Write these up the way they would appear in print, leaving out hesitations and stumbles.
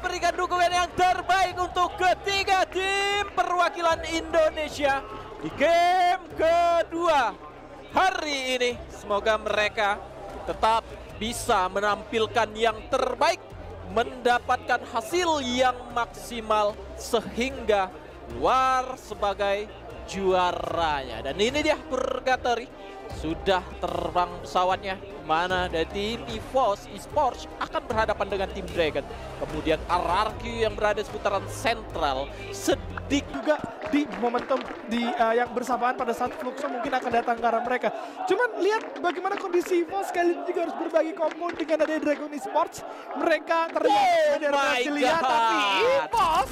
berikan dukungan yang terbaik untuk ketiga tim perwakilan Indonesia di game kedua hari ini. Semoga mereka tetap bisa menampilkan yang terbaik, mendapatkan hasil yang maksimal sehingga keluar sebagai juaranya. Dan ini dia Purgatory, sudah terbang pesawatnya. Mana dari tim EVOS Esports akan berhadapan dengan tim Dragon. Kemudian RRQ yang berada di seputaran sentral. Sedikit juga di momentum yang bersamaan pada saat Fluxo mungkin akan datang ke arah mereka. Cuman lihat bagaimana kondisi EVOS kali ini juga harus berbagi kompon dengan ada Dragon Esports. Mereka terlihat Brasilia, tapi EVOS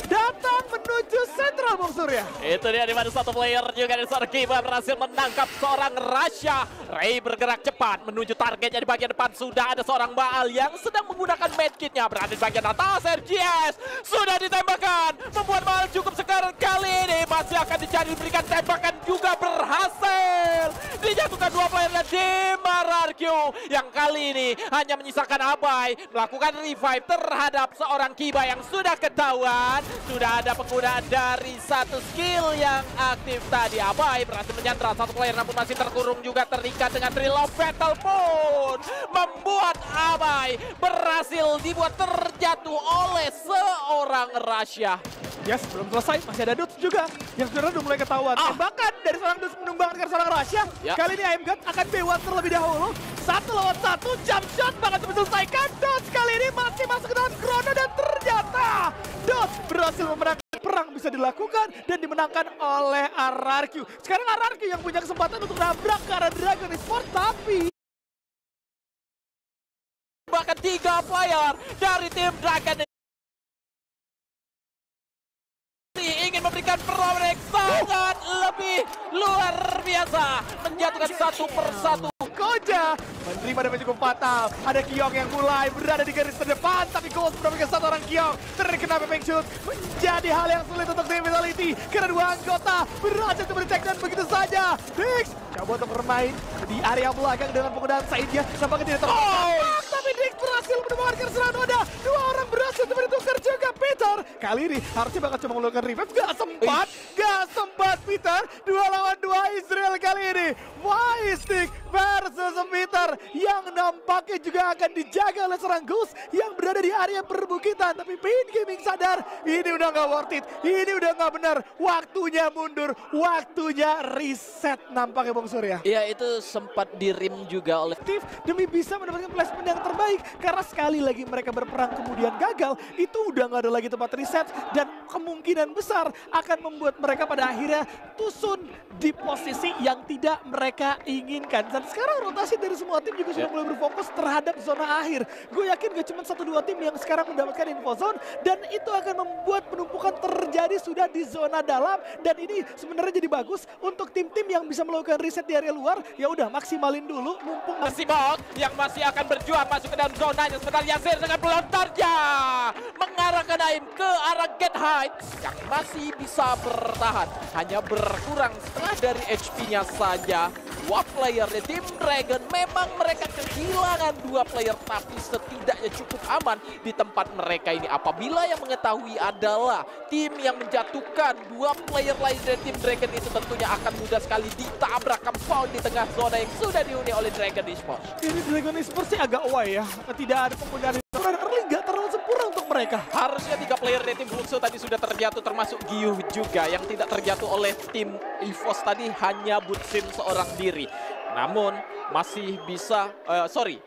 datang menuju sentral, Bung Surya. Itu dia, di mana satu player juga dari seorang Kiba berhasil menangkap seorang Rasha. Ray bergerak cepat menuju targetnya di bagian depan. Sudah ada seorang Baal yang sedang menggunakan medkitnya berada di bagian atas. RGS sudah ditembakkan, membuat Baal cukup sekali. Kali ini masih akan dicari, diberikan tembakan juga berhasil. Dijatuhkan dua player dan tim RRQ yang kali ini hanya menyisakan Abai melakukan revive terhadap seorang Kiba yang sudah ketahuan. Sudah ada penggunaan dari satu skill yang aktif tadi. Abai berhasil menyandra satu player namun masih terkurung juga, terikat dengan Thrill of Battle pun membuat Abai berhasil dibuat terjatuh oleh seorang Rasha. Yes, belum selesai, masih ada Dudes juga yang sudah mulai ketahuan. Tembakan dari seorang Dudes menumbangkan seorang Rasha. Kali ini IMGod akan bebas terlebih dahulu. 1 lawan 1, jump shot bahkan menyelesaikan. Dudes kali ini masih masuk ke dalam chrono dan ternyata Dudes berhasil memenangkan. Perang bisa dilakukan dan dimenangkan oleh RRQ. Sekarang RRQ yang punya kesempatan untuk nabrak ke arah Dragon Esports, tapi bahkan 3 player dari tim Dragon ingin memberikan perlawanan yang sangat lebih luar biasa, menjatuhkan satu persatu. Koja menerima damage cukup fatal. Ada Kyong yang mulai berada di garis terdepan, tapi Ghost mendapatkan satu orang Kyong terkena Pepeng Shoot. Menjadi hal yang sulit untuk tim Vitality karena dua anggota berhasil untuk di-take down begitu saja. Dix coba untuk bermain di area belakang dengan penggunaan Saidnya, nampaknya tidak tertembak, tapi Dix berhasil menemukan serangan Oda. Dua orang berhasil untuk ditukar juga. Peter kali ini harusnya bakal cuma melakukan revive, gak sempat Peter. 2 lawan 2 Israel kali ini. Maistik versus Peter yang nampaknya juga akan dijaga oleh seorang Ghost yang berada di area perbukitan. Tapi Pain Gaming sadar ini udah gak worth it, ini udah gak benar. Waktunya mundur, waktunya reset nampaknya Bung Surya. Iya, itu sempat dirim juga oleh Steve demi bisa mendapatkan placement yang terbaik. Karena sekali lagi mereka berperang kemudian gagal, itu udah gak ada lagi tempat reset. Dan kemungkinan besar akan membuat mereka pada akhirnya tusun di posisi yang tidak mereka inginkan. Dan sekarang rotasi dari semua tim juga sudah mulai berfokus terhadap zona akhir. Gue yakin gak cuma 1-2 tim yang sekarang mendapatkan info zone, dan itu akan membuat penumpukan terjadi sudah di zona dalam. Dan ini sebenarnya jadi bagus untuk tim-tim yang bisa melakukan riset di area luar. Ya udah, maksimalin dulu mumpung masih Bot yang masih akan berjuang masuk ke dalam zonanya. Sebentar Yasir dengan pelontarnya mengarahkan Aim ke arah Get High yang masih bisa bertahan, hanya berkurang setengah dari HP-nya saja. 2 player di tim Dragon, memang mereka kehilangan 2 player, tapi setidaknya cukup aman di tempat mereka ini. Apabila yang mengetahui adalah tim yang menjatuhkan 2 player lain dari tim Dragon itu tentunya akan mudah sekali ditabrak kempal di tengah zona yang sudah dihuni oleh Dragon Esports. Ini Dragon Esports sih agak away ya, tidak ada penggunaan early, gak terlalu sempurna untuk mereka. Harusnya 3 player dari tim Fluxo tadi sudah terjatuh, termasuk Giyuh juga yang tidak terjatuh oleh tim EVOS tadi, hanya Butsin seorang diri. Namun masih bisa,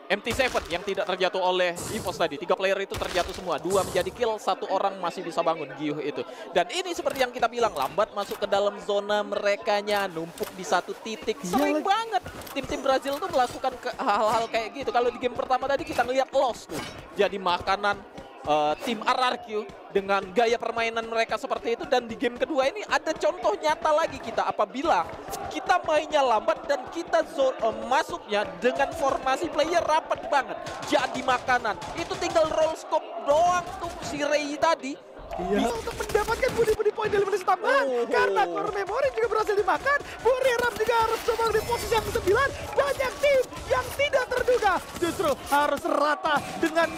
MT7 yang tidak terjatuh oleh EVOS tadi. 3 player itu terjatuh semua, 2 menjadi kill, 1 orang masih bisa bangun, Giyuh itu. Dan ini seperti yang kita bilang, lambat masuk ke dalam zona merekanya, numpuk di satu titik. Sering banget tim-tim Brazil tuh melakukan hal-hal kayak gitu. Kalau di game pertama tadi kita ngeliat Lost tuh jadi makanan tim RRQ dengan gaya permainan mereka seperti itu. Dan di game kedua ini ada contoh nyata lagi kita, apabila kita mainnya lambat dan kita masuknya dengan formasi player rapat banget, jadi makanan. Itu tinggal roll scope doang tuh si Ray tadi. Iya. Untuk mendapatkan budi-budi poin dari menit tambahan. Karena core memory juga berhasil dimakan. Buri Ram juga harus coba di posisi yang ke-9. Banyak tim yang tidak terduga justru harus rata dengan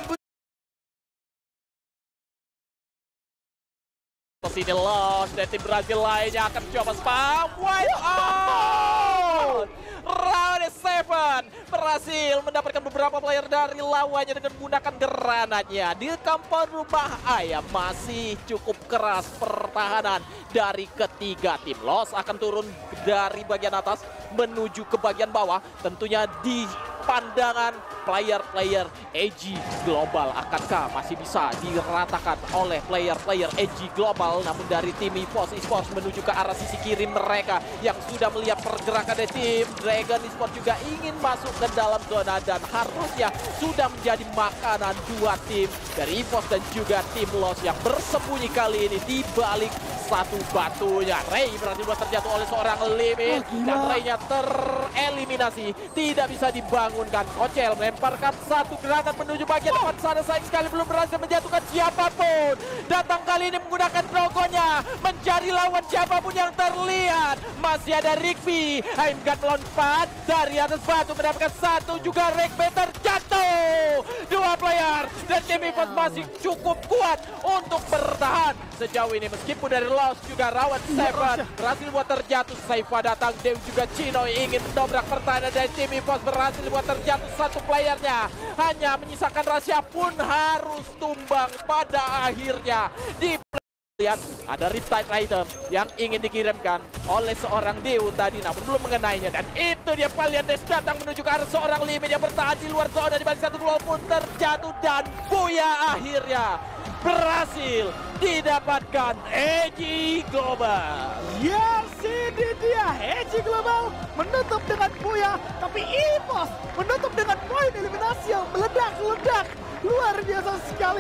sini Lost dan tim Brazil lainnya akan coba spam. Wipe out. Round 7 berhasil mendapatkan beberapa player dari lawannya dengan menggunakan granatnya. Di kampung rumah ayam masih cukup keras pertahanan dari ketiga tim. Lost akan turun dari bagian atas menuju ke bagian bawah. Tentunya di pandangan player-player EG Global, akankah masih bisa diratakan oleh player-player EG Global? Namun dari tim EVOS Esports menuju ke arah sisi kiri mereka yang sudah melihat pergerakan dari tim Dragon Esports juga ingin masuk ke dalam zona dan harusnya sudah menjadi makanan dua tim dari EVOS dan juga tim Lost yang bersembunyi kali ini di balik satu batunya. Ray berhasil terjatuh oleh seorang Limit dan Ray-nya tereliminasi, tidak bisa dibangunkan. Kocel melemparkan satu granat menuju bagian depan sana, sayang sekali belum berhasil menjatuhkan siapapun. Datang kali ini menggunakan Drogonnya mencari lawan siapapun yang terlihat. Masih ada Rigby, Heimgat melompat dari atas batu mendapatkan satu juga. Rigby terjatuh. Dua player dan tim EVOS masih cukup kuat untuk bertahan sejauh ini meskipun dari Lost juga Round 7 berhasil buat terjatuh. Saifa datang, Dew juga Cino ingin mendobrak pertahanan dari tim EVOS, berhasil buat terjatuh satu playernya. Hanya menyisakan rahasia pun harus tumbang pada akhirnya. Di lihat ada Riptide item yang ingin dikirimkan oleh seorang Dew tadi namun belum mengenainya, dan itu dia Valiantes datang menuju ke arah seorang Limit yang bertahan di luar zona di balik satu duel pun terjatuh dan Buya akhirnya berhasil didapatkan EG Global. Yes, ini dia EG Global menutup dengan Buya, tapi EVOS menutup dengan poin eliminasi yang meledak-ledak. Luar biasa sekali.